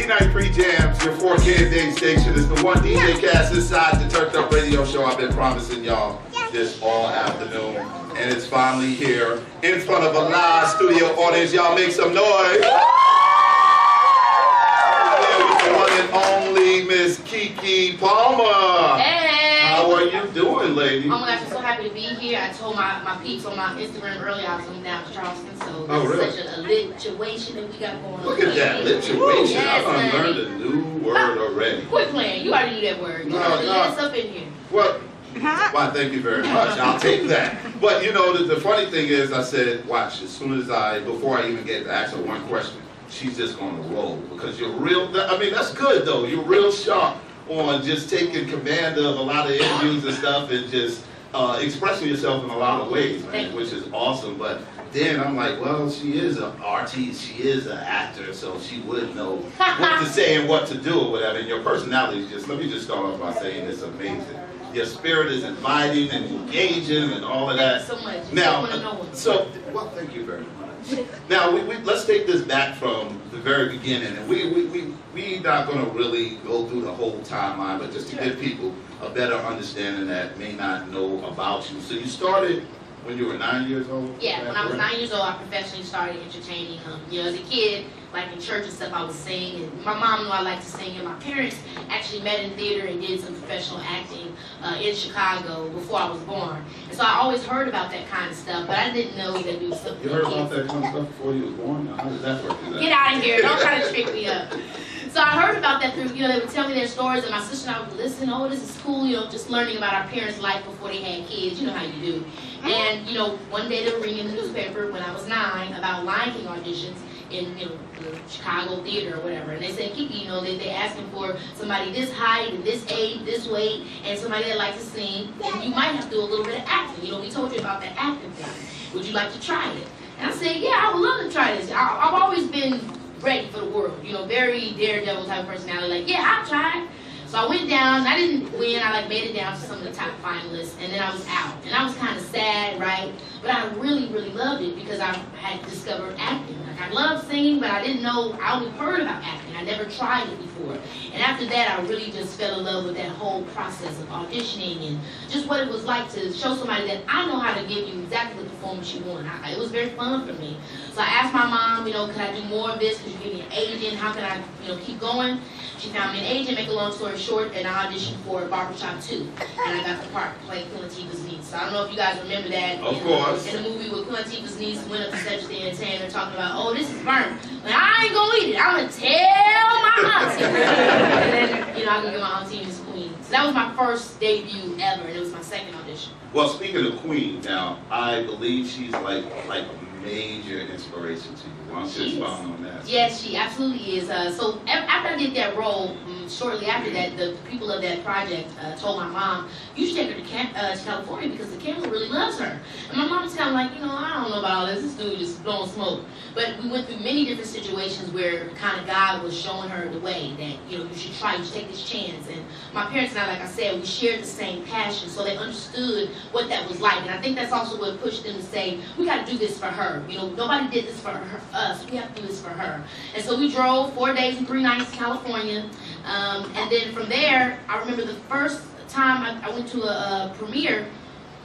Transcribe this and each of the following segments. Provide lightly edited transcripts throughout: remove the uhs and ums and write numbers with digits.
D-Night Pre-Jams, your 4K a day station, is the one DJ cast inside the Turned Up Radio Show I've been promising y'all this all afternoon. And it's finally here in front of a live studio audience. Y'all make some noise. The one and only Miss KeKe Plamer. Hey! How are you doing, lady? Oh my gosh, I'm so happy to be here. I told my peeps on my Instagram earlier I was coming down to Charleston, so this is such a lit situation that we got going on. Look at that, lituation. Yes, I've learned a new word already. Quit playing. You already knew that word. You know, it's up in here. Well, why, thank you very much. I'll take that. But you know, the funny thing is, I said, watch, as soon as before I even get to ask her one question, she's just going to roll. Because you're real, I mean, that's good though. You're real sharp on just taking command of a lot of interviews and stuff and just expressing yourself in a lot of ways, man, which is awesome. But then I'm like, well, she is an artist, she is an actor, so she would know what to say and what to do or whatever. And your personality is just, let me just start off by saying it's amazing. Your spirit is inviting and engaging and all of that. Thank you so much. Now, well, thank you very much. Now, let's take this back from the very beginning, and we're not going to really go through the whole timeline, but just to give people a better understanding that may not know about you. So you started when you were 9 years old? Yeah, when I was 9 years old, I professionally started entertaining. You know, as a kid, like in church and stuff, I would sing, and my mom knew I liked to sing, and my parents actually met in theater and did some professional acting in Chicago before I was born. And so I always heard about that kind of stuff, but I didn't know that it was something. You heard about that kind of stuff before you was born? Now, how does that work? Get out of here! Don't try to trick me up. So I heard about that through, you know, they would tell me their stories, and my sister and I would listen. Oh, this is cool, you know, just learning about our parents' life before they had kids. You know how you do. And you know, one day they were reading in the newspaper when I was 9 about Lion King auditions in, you know, the Chicago theater or whatever, and they said, KeKe, you know, they asking for somebody this height and this age, this weight, and somebody that likes to sing, and you might have to do a little bit of acting. You know, we told you about that acting thing. Would you like to try it? And I said, yeah, I would love to try this. I've always been ready for the world, you know, very daredevil type of personality. Like, yeah, I'll try. So I went down. I didn't win. I made it down to some of the top finalists, and then I was out. And I was kind of sad, right? But I really, really loved it because I had discovered acting. Like, I loved singing, but I didn't know. I only heard about acting. I never tried it before. And after that, I really just fell in love with that whole process of auditioning and just what it was like to show somebody that I know how to give you exactly the performance you want. It was very fun for me. So I asked my mom, you know, could I do more of this? Could you give me an agent? How can I, you know, keep going? She found me an agent, make a long story short, and I auditioned for Barbershop 2. And I got the part playing Queen Latifah's niece. So I don't know if you guys remember that. Of course. In the movie with Queen Latifah's niece went up to Cedric and they're talking about, oh, this is burnt. Like, I ain't gonna eat it. I'm gonna tell my auntie. And then, you know, I can get my auntie Miss Queen. So that was my first debut ever, and it was my second audition. Well, speaking of Queen, now, I believe she's like a major inspiration to you. Why don't you expound on that? Yes, she absolutely is. So after I did that role, shortly after that, the people of that project told my mom, you should take her to California because the camera really loves her. And my mom was kind of like, you know, I don't know about all this. This dude just blowing smoke. But we went through many different situations where kind of God was showing her the way that, you know, you should try, you should take this chance. And my parents and I, like I said, we shared the same passion, so they understood what that was like. And I think that's also what pushed them to say, we got to do this for her. You know, nobody did this for us. We have to do this for her. And so we drove 4 days and 3 nights to California. And then from there, I remember the first time I went to a premiere,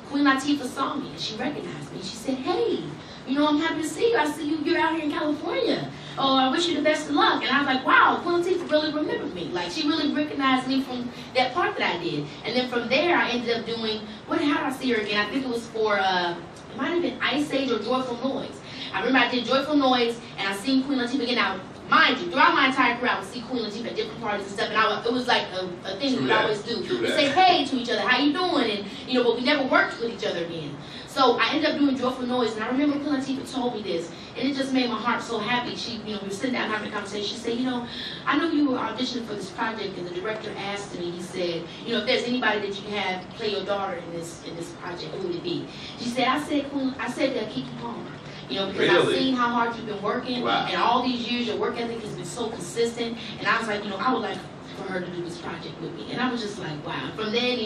Queen Latifah saw me and she recognized me. She said, hey, you know, I'm happy to see you. I see you're out here in California. Oh, I wish you the best of luck. And I was like, wow, Queen Latifah really remembered me. Like, she really recognized me from that part that I did. And then from there, I ended up doing, how did I see her again? I think it was for, it might have been Ice Age or Joyful Noise. I remember I did Joyful Noise, and I seen Queen Latifah again. Now, mind you, throughout my entire career, I would see Queen Latifah at different parties and stuff, and it was like a thing we would always do. We say hey to each other, how you doing? And, you know, but we never worked with each other again. So I ended up doing Joyful Noise, and I remember Queen Latifah told me this, and it just made my heart so happy. She, you know, we were sitting down having a conversation. She said, you know, I know you were auditioning for this project, and the director asked me, he said, you know, if there's anybody that you can have play your daughter in this project, who would it be? She said, I said KeKe Plamer. You know, because I've seen how hard you've been working, and all these years your work ethic has been so consistent, and I was like, you know, I would like for her to do this project with me. And I was just like, wow. From then,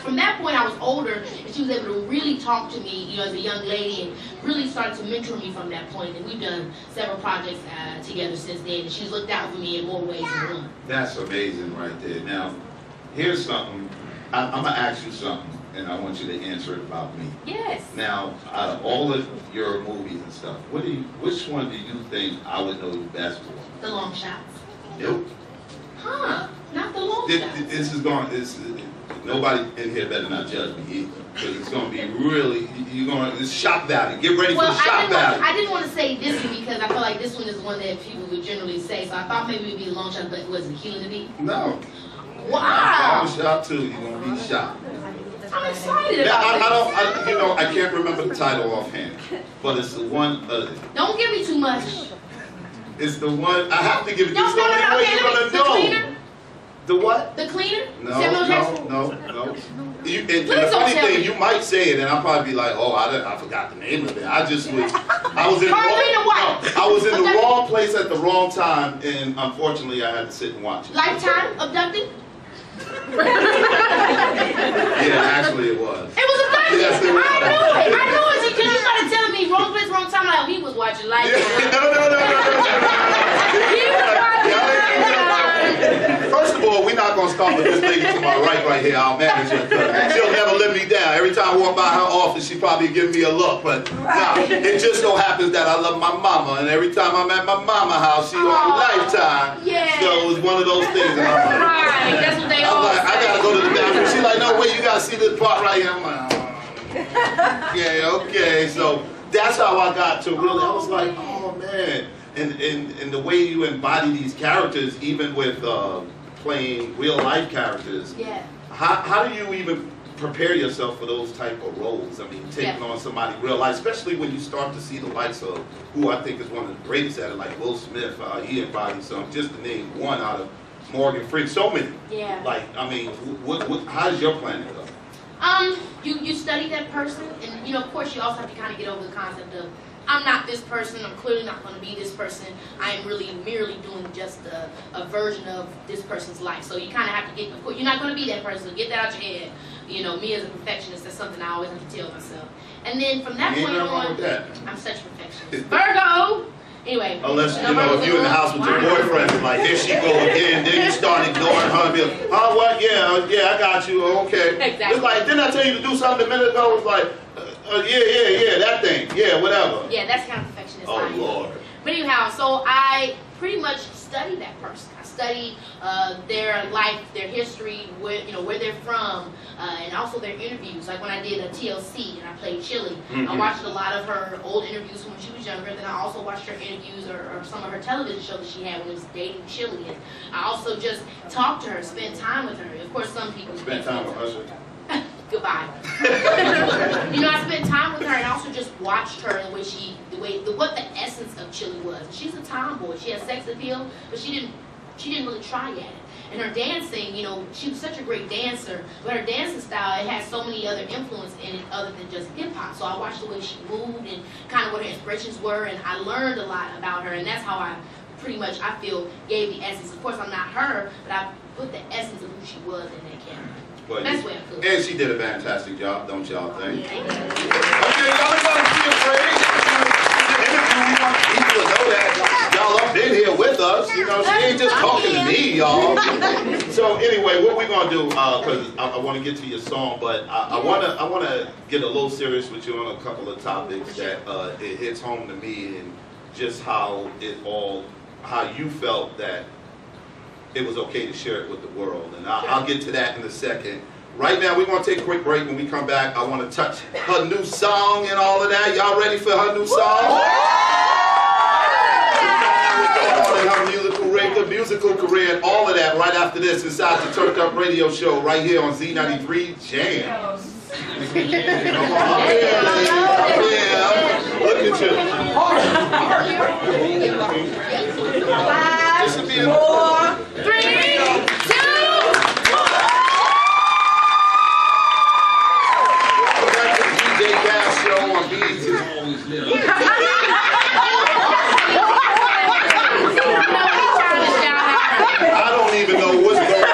from that point I was older, and she was able to really talk to me, as a young lady, and really started to mentor me from that point. And we've done several projects together since then, and she's looked out for me in more ways than one. That's amazing right there. Now, here's something. I'm going to ask you something, and I want you to answer it about me. Yes. Now, out of all of your movies and stuff, which one do you think I would know you best for? The Long Shots. Nope. Huh? Not the Long Shots. This is going. Nobody in here better not judge me either, because it's going to be really. You're going to shock value. Get ready for the shock value. I didn't want to say this one because I feel like this one is one that people would generally say. So I thought maybe it'd be a Long Shot, but was it Killing the Bee? No. Wow. I'm shocked too. You're going to be shocked. I'm excited about this. I can't remember the title offhand, but it's the one. Don't give me too much. It's the one. I have to give it. No, It's the only way you're gonna know. Cleaner? The what? The Cleaner? No. No. And the funny thing, you might say it, and I'll probably be like, "Oh, I forgot the name of it." I was in the wrong place at the wrong time, and unfortunately, I had to sit and watch it. Lifetime Abducted? Yeah, actually, it was. It was Abducted. Yes, it was. I knew it because you started telling me wrong place, wrong time. Like he was watching Lifetime. No. He was watching Lifetime. First of all, we're not going to start with this lady to my right here, our manager. She'll never let me down. Every time I walk by her office, she probably give me a look. But nah, it just so happens that I love my mama, and every time I'm at my mama's house, she on Lifetime. Yeah. So it was one of those things. And I'm like, Right, that's what they I'm all like, say. I got to go to the bathroom. She's like, no, wait, you got to see this part right here. I'm like, oh. Okay. So that's how I got to really, I was like, oh, man. And the way you embody these characters, even with playing real life characters, Yeah. how do you even prepare yourself for those type of roles? I mean, taking on somebody real life, especially when you start to see the likes of who I think is one of the greatest at it, like Will Smith. He embodied some, just to name one out of Morgan Freeman. So many. Yeah. Like, I mean, how does your planning go? You study that person, and of course you also have to kind of get over the concept of I'm not this person, I'm clearly not going to be this person, I am really merely doing just a version of this person's life. So you kind of have to get, of course, you're not going to be that person, so get that out your head. Me as a perfectionist, that's something I always have to tell myself. And then from that point on, I'm such a perfectionist. Virgo! Anyway. Unless, if you're in the house with your boyfriend, and like, here she go again, then you start ignoring her and be like, oh, what, yeah, I got you, okay. Exactly. It's like, didn't I tell you to do something a minute ago? It's like, yeah, that thing, yeah, whatever. Yeah, that's kind of perfectionist. Oh, Lord. But anyhow, so I pretty much study that person. I study their life, their history, where they're from, and also their interviews. Like when I did a TLC and I played Chili, I watched a lot of her old interviews from when she was younger. Then I also watched her interviews or some of her television shows that she had when it was dating Chili. And I also just talked to her, spent time with her. Of course, some people spent time with Usher. Goodbye. I spent time with her and also just watched her and what the essence of Chili was. She's a tomboy. She has sex appeal, but she didn't really try at it. And her dancing, she was such a great dancer, but her dancing style, it had so many other influences in it other than just hip hop. So I watched the way she moved and kind of what her inspirations were, and I learned a lot about her, and that's how I pretty much, I feel, gave the essence. Of course, I'm not her, but I put the essence of who she was in that character. But that's the way I feel. And she did a fantastic job, don't y'all think? Yeah. Okay, y'all ain't gotta be afraid. We want people to know that y'all up in here with us. She ain't just talking to me, y'all. So anyway, what we're gonna do, because I want to get to your song, but I wanna get a little serious with you on a couple of topics that it hits home to me, and just how you felt that it was okay to share it with the world. And I'll get to that in a second. Right now, we're going to take a quick break. When we come back, I want to touch her new song and all of that. Y'all ready for her new song? Her musical career and all of that right after this inside the Turned Up Radio Show right here on Z93 Jam. Look at you. 5, 4, 3, 2, 1. I don't even know what's going on.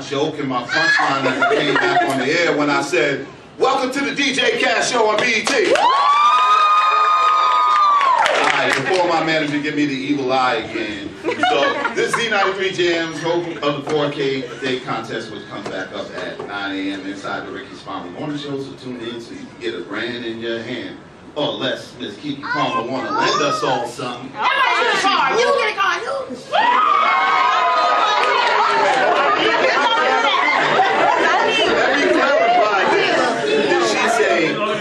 joke and my punchline as I came back on the air when I said, "Welcome to the DJ Cash Show on BET." Alright, before my manager give me the evil eye again. So this is Z93 Jams, hope of the 4K Day Contest, which comes back up at 9 a.m. inside the Ricky Spommer Morning Show. So tune in so you can get $1,000 in your hand. Unless Miss KeKe Plamer want to lend us all something. Everybody get a card. You get a card. Let me clarify this. Did she say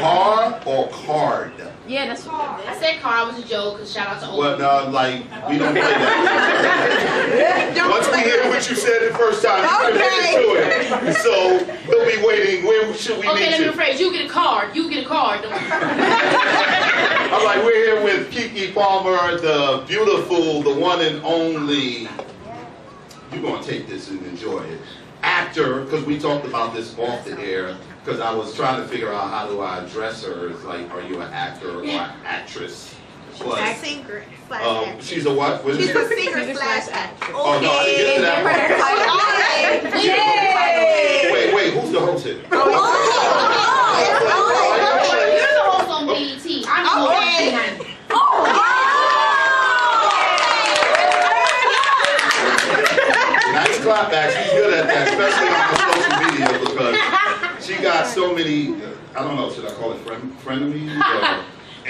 car or card? Yeah, that's what I said car was a joke, because shout out to old Well, no, like, we don't play that. Once we hear what you said the first time, you can get into it. So, we'll be waiting. Where should we Okay, meet let me you? rephrase. You get a card. You get a card. All right, we're here with KeKe Plamer, the beautiful, the one and only. You're going to take this and enjoy it. Actor, because we talked about this off the air, because I was trying to figure out how do I address her. It's like, are you an actor or an actress? She's a singer slash actress. She's a what? What is She's it? a singer slash actress. Oh, no, I didn't get to that part. Wait, who's the host here? You're the host on BET. I'm the host on Z90. Nice clapback. She's good at that, especially on social media because she got so many, I don't know, should I call it frenemies?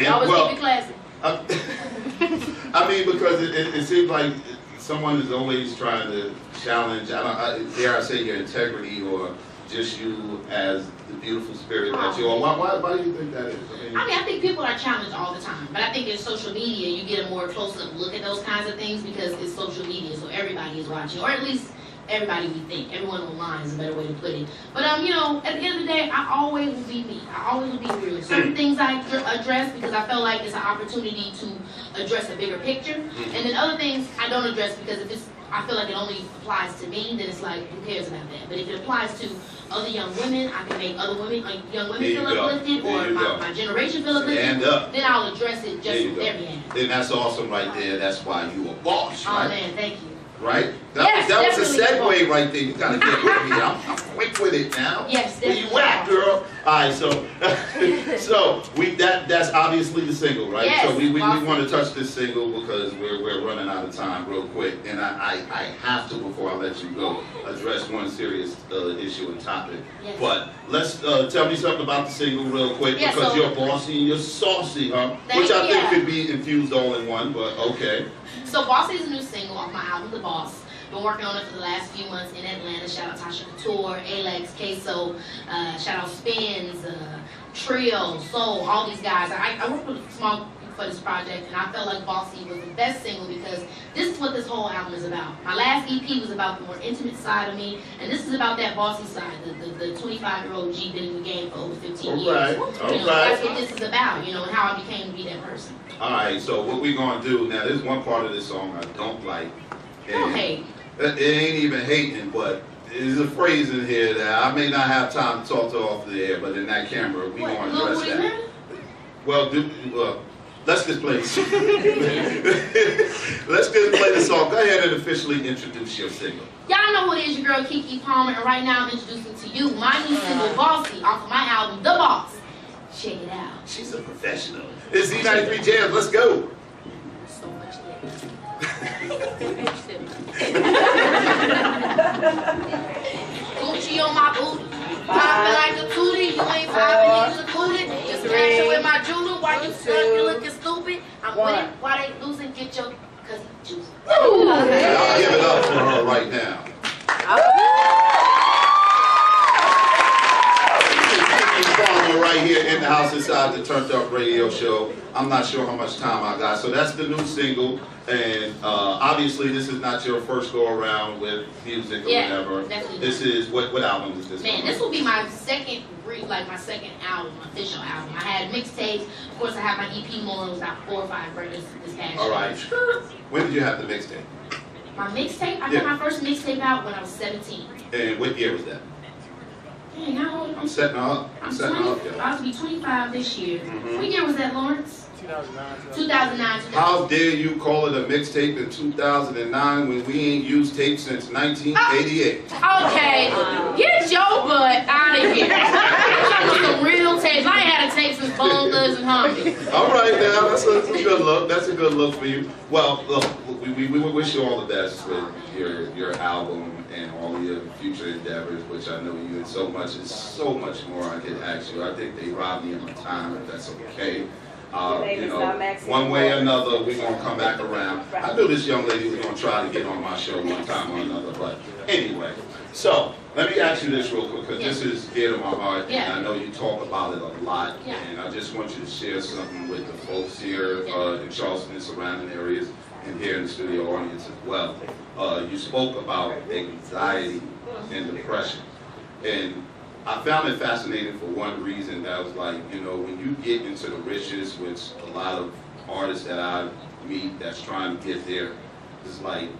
Always keep it classy. I mean, because it seems like someone is always trying to challenge, dare I say, your integrity or just you as the beautiful spirit that you are. Why do you think that is? I think people are challenged all the time, but I think in social media you get a more close-up look at those kinds of things because it's social media, so everybody is watching, or at least everybody we think. Everyone online is a better way to put it. But you know, at the end of the day, I always will be me. I always will be real. Certain things I address because I felt like it's an opportunity to address a bigger picture, and then other things I don't address because if it's I feel like it only applies to me, then it's like, who cares about that? But if it applies to other young women, I can make other women, like young women feel uplifted, or my generation feel uplifted, then I'll address it just with every hand. And that's awesome right there. That's why you a boss, right? Oh man, thank you. Right? Yes, that was a definitely segue right there. You gotta get with me. I'm quick with it now. Yes, Where definitely. you at, girl? Alright, so that's obviously the single, right? Yes, so we awesome. want to touch this single because we're running out of time real quick. And I have to, before I let you go, address one serious issue and topic. Yes. But let's tell me something about the single real quick Yeah, because so- you're bossy and you're saucy, huh? Thank Which I think you. could be infused all in one, but okay. So Bossy is a new single off my album, The Boss. Been working on it for the last few months in Atlanta. Shout out Tasha Couture, Alex, Queso, shout out Spins, Trio, Soul, all these guys. I worked with small people for this project, and I felt like Bossy was the best single because this is what this whole album is about. My last EP was about the more intimate side of me, and this is about that bossy side, the 25-year-old G been in the game for over 15 years. Right, You know, okay. that's what this is about, you know, and how I became to be that person. Alright, so what we're gonna do now, there's one part of this song I don't like. Don't hate. It ain't even hating, but there's a phrase in here that I may not have time to talk to off the air, but in that camera, we gonna address that. Well, let's just play the song. Let's just play the song. Go ahead and officially introduce your single. Y'all know who it is, your girl KeKe Plamer, and right now I'm introducing to you my new single, Bossy, off of my album, The Boss. Check it out. She's a professional. It's Z93 Jams, let's go. So much Gucci on my booty. Poppin' like a tootie. You ain't poppin', you just booted. Just catching with my jeweler. Why you stuck? You looking stupid. I'm with it. Why they losing? Get your, cause he juicy. I'll give it up for her right now. Right here in the house inside the Turned Up Radio Show. I'm not sure how much time I got. So that's the new single, and obviously this is not your first go around with music or whatever. Definitely. This is what album is this? Man, this will be my second album, official album. I had mixtapes. Of course, I have my EP more. It was about 4 or 5 records this past year. All right. When did you have the mixtape? My mixtape? I got my first mixtape out when I was 17. And what year was that? Dang, how old? I'm setting her up. I'm setting her up, yo. I was to be 25 this year. What year was that, Lawrence? 2009. How dare you call it a mixtape in 2009 when we ain't used tape since 1988? Okay, get your butt out of here. I'm talking some real tapes. I ain't had a tape since Bone Thugs and Harmony. All right, now that's a good look. That's a good look for you. Well, look, we wish you all the best with your album and all of your future endeavors, which I know you in so much. There's so much more I could ask you. I think they robbed me of my time, if that's okay. You know, one way or another, we're going to come back around. I knew this young lady was going to try to get on my show one time or another, but anyway. So, let me ask you this real quick, because this is dear to my heart, and I know you talk about it a lot, and I just want you to share something with the folks here in Charleston and surrounding areas, and here in the studio audience as well. You spoke about anxiety and depression, and I found it fascinating for one reason. That was like, you know, when you get into the riches, which a lot of artists that I meet that's trying to get there, it's like,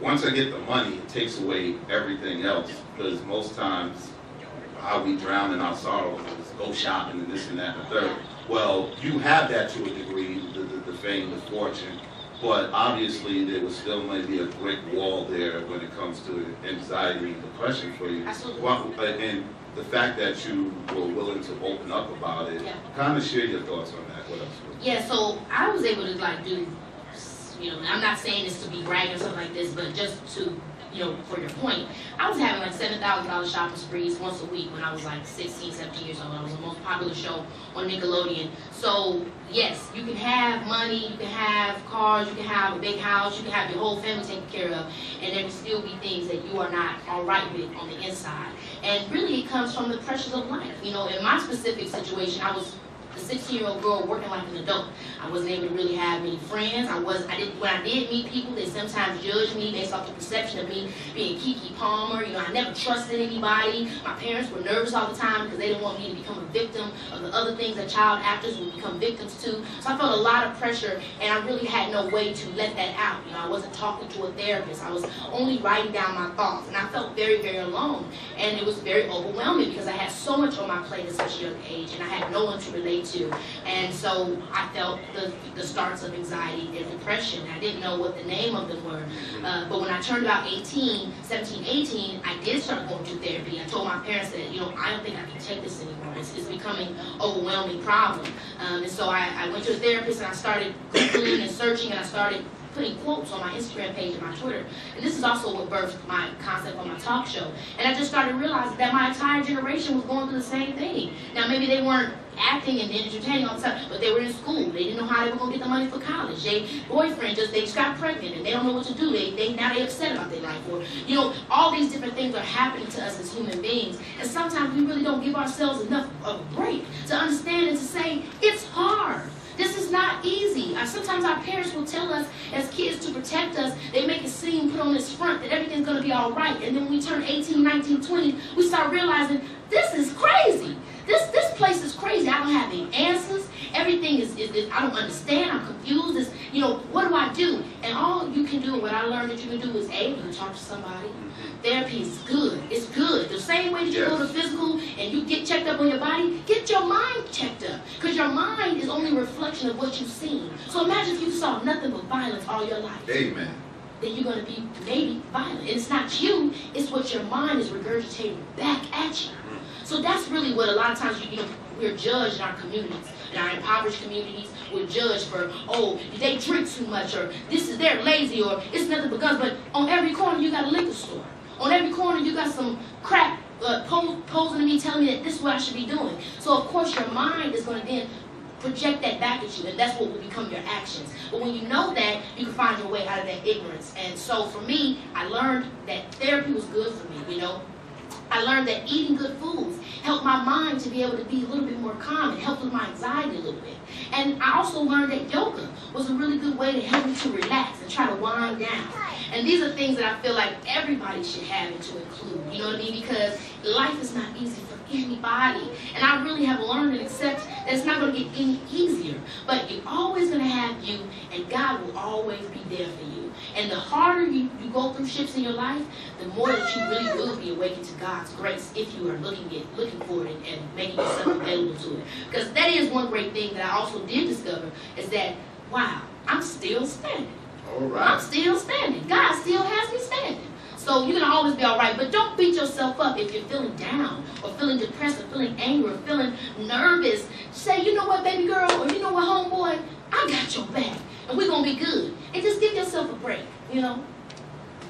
once I get the money, it takes away everything else. Because most times, how we drown in our sorrows is go shopping and this and that and the third. Well, you have that to a degree, the fame, the fortune, but obviously there was still maybe a brick wall there when it comes to anxiety and depression for you. Absolutely. And the fact that you were willing to open up about it, kind of share your thoughts on that. What else? Yeah, so I was able to like do, you know, I'm not saying this to be bragging or something like this, but just to, you know, for your point, I was having like $7,000 shopping sprees once a week when I was like 16, 17 years old. I was the most popular show on Nickelodeon. So yes, you can have money, you can have cars, you can have a big house, you can have your whole family taken care of, and there can still be things that you are not all right with on the inside. And really it comes from the pressures of life. You know, in my specific situation, I was a 16-year-old girl working like an adult. I wasn't able to really have many friends. When I did meet people, they sometimes judged me based off the perception of me being KeKe Plamer. You know, I never trusted anybody. My parents were nervous all the time because they didn't want me to become a victim of the other things that child actors would become victims to. So I felt a lot of pressure, and I really had no way to let that out. You know, I wasn't talking to a therapist. I was only writing down my thoughts, and I felt very, very alone. And it was very overwhelming because I had so much on my plate at such a young age, and I had no one to relate to. And so I felt the starts of anxiety and depression. I didn't know what the name of them were. But when I turned about 17, 18, I did start going to therapy. I told my parents that, you know, I don't think I can take this anymore. It's becoming an overwhelming problem. And so I went to a therapist, and I started Googling and searching, and I started putting quotes on my Instagram page and my Twitter. And this is also what birthed my concept on my talk show. And I just started realizing that my entire generation was going through the same thing. Now, maybe they weren't acting and entertaining all the time, but they were in school. They didn't know how they were going to get the money for college. Their boyfriend they just got pregnant, and they don't know what to do. Now they upset about their life. Or, you know, all these different things are happening to us as human beings. And sometimes we really don't give ourselves enough of a break to understand and to say, it's hard. This is not easy. Sometimes our parents will tell us as kids to protect us. They make it seem, put on this front, that everything's going to be all right. And then when we turn 18, 19, 20, we start realizing, this is crazy. This place is crazy. I don't have any answers. Everything is I don't understand. I'm confused. You know, what do I do? And all you can do, and what I learned that you can do is, A, you can talk to somebody. Therapy is good. It's good. The same way that you go to physical and you get checked up on your body, get your mind checked up. Because your mind is only a reflection of what you've seen. So imagine if you saw nothing but violence all your life. Amen. Then you're going to be maybe violent. And it's not you. It's what your mind is regurgitating back at you. So that's really what a lot of times, you know, we're judged in our communities. In our impoverished communities, we're judged for, oh, they drink too much, or they're lazy, or it's nothing but guns. But on every corner, you got a liquor store. On every corner, you got some crap posing to me, telling me that this is what I should be doing. So, of course, your mind is going to then project that back at you, and that's what will become your actions. But when you know that, you can find your way out of that ignorance. And so, for me, I learned that therapy was good for me, you know. I learned that eating good foods helped my mind to be able to be a little bit more calm and helped with my anxiety a little bit. And I also learned that yoga was a really good way to help me to relax and try to wind down. And these are things that I feel like everybody should have and to include, you know what I mean? Because life is not easy for anybody. And I really have learned and accept that it's not going to get any easier. But you're always going to have you, and God will always be there for you. And the harder you go through shifts in your life, the more that you really will be awakened to God's grace if you are looking for it and making yourself available to it. Because that is one great thing that I also did discover is that, wow, I'm still standing. All right. I'm still standing. God still has me standing. So you're going to always be all right. But don't beat yourself up if you're feeling down or feeling depressed or feeling angry or feeling nervous. Say, you know what, baby girl, or you know what, homeboy, I got your back. And we're going to be good. And just give yourself a break, you know.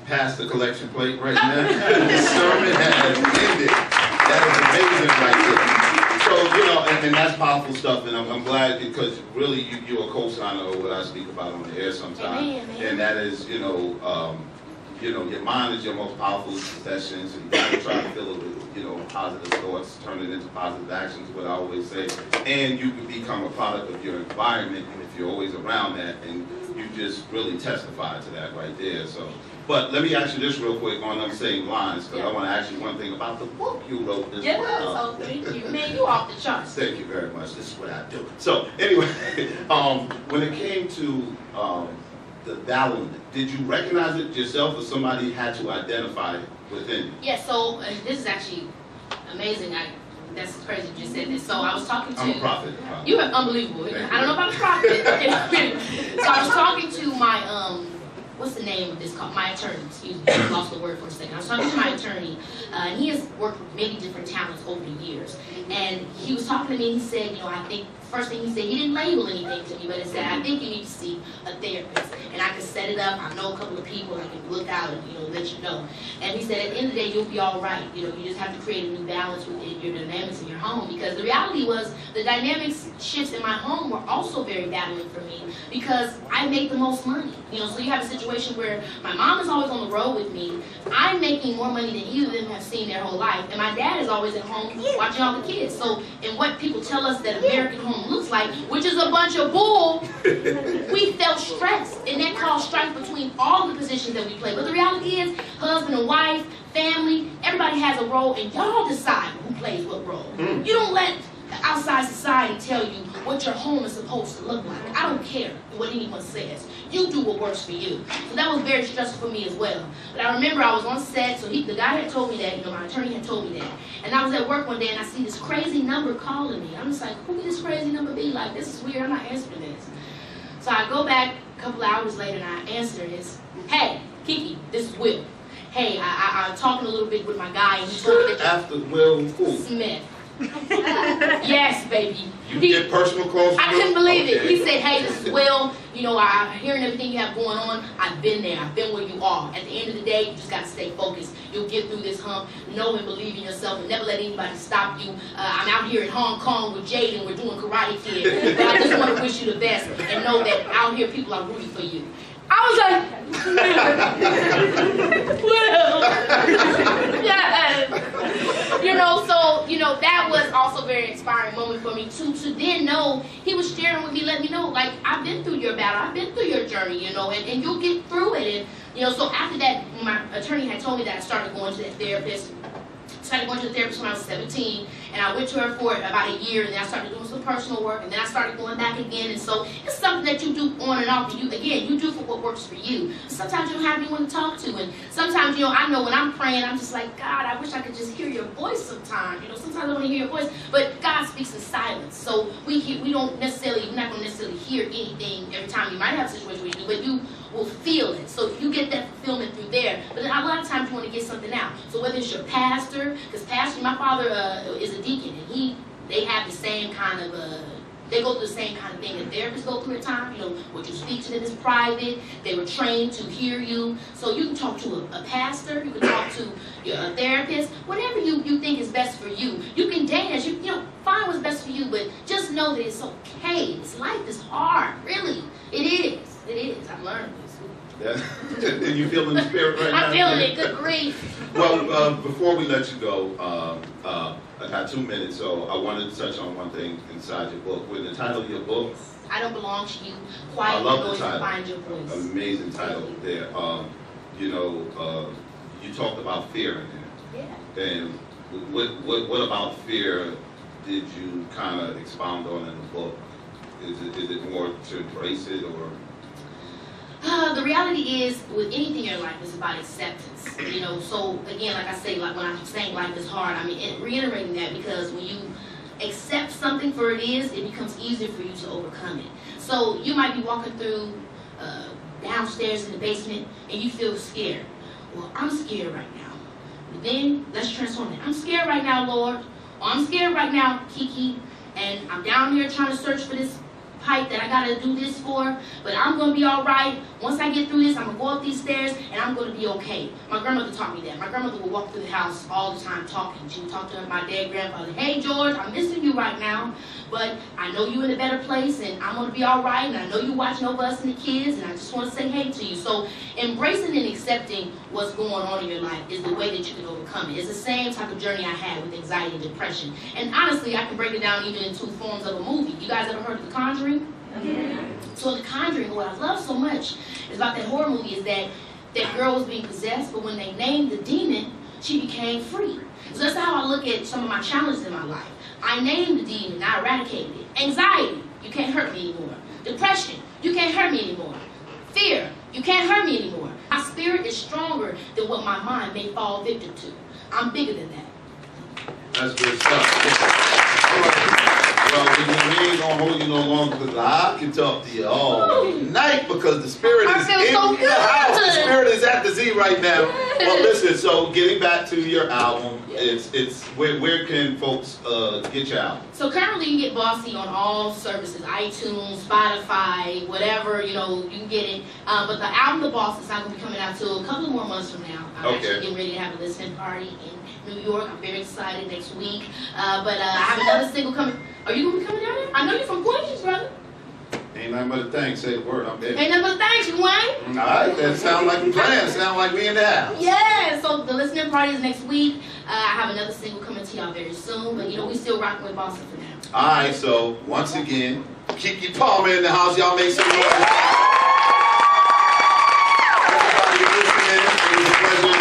Pass the collection plate right now. The sermon has ended. That is amazing right there. So, you know, and that's powerful stuff, and I'm glad because really you're a co-signer of what I speak about on the air sometimes. Amen. And that is, your mind is your most powerful possession, so you got to try to fill it with, positive thoughts, turn it into positive actions, what I always say. And you can become a product of your environment, and if you're always around that, and you just really testify to that right there. So, but let me ask you this real quick on them same lines, because I want to ask you one thing about the book you wrote as well. So thank you. Man, you off the charts. Thank you very much. This is what I do. So anyway, when it came to the battlement, did you recognize it yourself, or somebody had to identify it within you? Yeah, so this is actually amazing. That's crazy you just said this. So I was talking to... I'm a prophet. You are unbelievable. I don't know about a prophet. So I was talking to my, what's the name of this called? My attorney, excuse me. I lost the word for a second. I was talking to my attorney, and he has worked with many different talents over the years. And he was talking to me, and he said, I think, first thing he said, he didn't label anything to me, but he said, I think you need to see a therapist. And I can set it up. I know a couple of people. I can look out and, let you know. And he said, at the end of the day, you'll be all right. You just have to create a new balance within your dynamics in your home. Because the reality was, the dynamics shifts in my home were also very battling for me because I make the most money. So you have a situation where my mom is always on the road with me. I'm making more money than either of them have seen their whole life. And my dad is always at home watching all the kids. So, and what people tell us that American home looks like, which is a bunch of bull, we felt stressed. And that caused strife between all the positions that we play. But the reality is, husband and wife, family, everybody has a role, and y'all decide who plays what role. You don't let the outside society tell you what your home is supposed to look like. I don't care what anyone says. You do what works for you. So that was very stressful for me as well. But I remember I was on set, so the guy had told me that, my attorney had told me that. And I was at work one day and I see this crazy number calling me. I'm just like, who could this crazy number be? Like, this is weird, I'm not answering this. So I go back a couple hours later and I answer this. Hey, KeKe, this is Will. Hey, I'm talking a little bit with my guy and he told me that After Will who? Smith. Yes, baby. You get personal close to I couldn't believe it. Okay. He said, hey, this is Will. I'm hearing everything you have going on. I've been there. I've been where you are. At the end of the day, you just got to stay focused. You'll get through this hump. Know and believe in yourself and never let anybody stop you. I'm out here in Hong Kong with Jade and we're doing Karate Kid. But I just want to wish you the best and know that out here people are rooting for you. I was like, Will. Yes. So, that was also a very inspiring moment for me, too, to then know he was sharing with me, let me know, like, I've been through your battle, I've been through your journey, and you'll get through it. And, so after that, my attorney had told me that I started going to that therapist. Started going to the therapist when I was 17, and I went to her for about a year, and then I started doing some personal work, and then I started going back again, and so it's something that you do on and off, and you do for what works for you. Sometimes you don't have anyone to talk to, and sometimes, I know when I'm praying, I'm just like, God, I wish I could just hear your voice sometimes, sometimes I want to hear your voice, but God speaks in silence, so we're not going to necessarily hear anything every time. You might have a situation where you do, but you will feel it, so you get that fulfillment through there, but then a lot of times you want to get something out, so whether it's your pastor, because my father is a deacon, and they have the same kind of, they go through the same kind of thing that therapists go through at times, what you speak to them is private, they were trained to hear you, so you can talk to a pastor, you can talk to a therapist, whatever you think is best for you. You can dance, find what's best for you, but just know that it's okay. Life is hard, really, it is, I've learned this. Yeah. And you feeling the spirit right now? I'm feeling it, good grief. Well, before we let you go, I got 2 minutes, so I wanted to touch on one thing inside your book. With the title of your book, I Don't Belong to You, I Quiet love the Noise and title. Find Your Voice. Amazing title there. you know, you talked about fear in there. Yeah. And what about fear did you kind of expound on in the book? Is it more to embrace it, or? The reality is, with anything in life, it's about acceptance. You know, so again, like I say, like when I'm saying life is hard, I mean reiterating that, because when you accept something for it is, it becomes easier for you to overcome it. So you might be walking through downstairs in the basement and you feel scared. Well, I'm scared right now. But then let's transform it. I'm scared right now, Lord. Or I'm scared right now, KeKe, and I'm down here trying to search for this pipe that I gotta do this for, but I'm gonna be all right. Once I get through this, I'm gonna go up these stairs and I'm gonna be okay. My grandmother taught me that. My grandmother would walk through the house all the time talking. She would talk to my dead grandfather. Hey, George, I'm missing you right now, but I know you're in a better place and I'm gonna be all right, and I know you're watching over us and the kids, and I just wanna say hey to you. So embracing and accepting what's going on in your life is the way that you can overcome it. It's the same type of journey I had with anxiety and depression. And honestly, I can break it down even in two forms of a movie. You guys ever heard of The Conjuring? Yeah. So The Conjuring, what I love so much is about that horror movie is that that girl was being possessed, but when they named the demon, she became free. So that's how I look at some of my challenges in my life. I named the demon, I eradicated it. Anxiety, you can't hurt me anymore. Depression, you can't hurt me anymore. Fear, you can't hurt me anymore. My spirit is stronger than what my mind may fall victim to. I'm bigger than that. That's good stuff. All right. Well, we ain't gonna hold you no longer, because I can talk to you all night, because the spirit is in the house. The spirit is at the Z right now. Well, listen. So, getting back to your album, it's where can folks get your album? So currently, you can get Bossy on all services: iTunes, Spotify, whatever. You know, you can get it. But the album, The Boss, is not gonna be coming out till a couple more months from now. I'm actually getting ready to have a listening party in New York. I'm very excited next week. But I have another single coming. Are you gonna be coming down there? I know you're from Queens, brother. Ain't nothing but a thing. Say the word. I'm there. Ain't nothing but a thanks, Wayne. All right. That sounds like a plan. Sound like we in the house. Yeah. So the listening party is next week. I have another single coming to y'all very soon. But you know, we still rocking with Boston for now. All right. So once again, KeKe Plamer in the house. Y'all make some noise.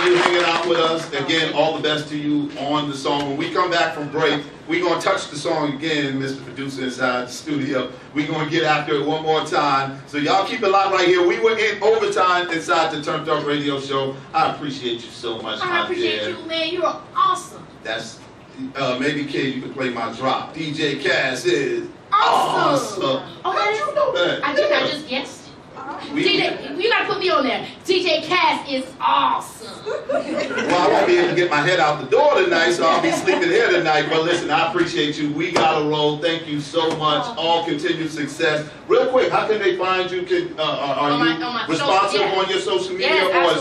You hanging out with us. Again, all the best to you on the song. When we come back from break, we're going to touch the song again, Mr. Producer inside the studio. We're going to get after it one more time. So y'all keep it locked right here. We were in overtime inside the Turned Up Radio Show. I appreciate you so much, I appreciate you, man. You are awesome. That's, maybe, kid, you can play my drop. DJ Cass is awesome. Oh, how'd you know that? I just guessed. DJ, you gotta put me on there. DJ Cass is awesome. Well, I won't be able to get my head out the door tonight, so I'll be sleeping here tonight. But listen, I appreciate you. We gotta roll. Thank you so much. All continued success. Real quick, how can they find you? Are you responsive on your social media, or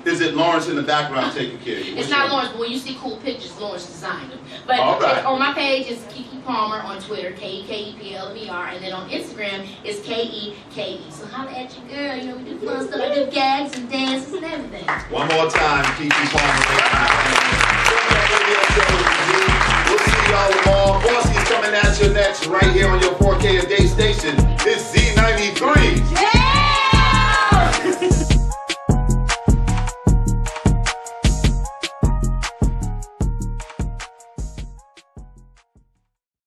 is it Lawrence in the background taking care of you? It's not Lawrence, but when you see cool pictures, Lawrence designed them. But on my page is KeKe Plamer on Twitter, KeKePlamer, and then on Instagram is KeKe. So holla at your girl. You know, we do fun stuff. I do gags and dances and everything. One more time, KeKe Plamer. We'll see y'all tomorrow. Bossy is coming at you next right here on your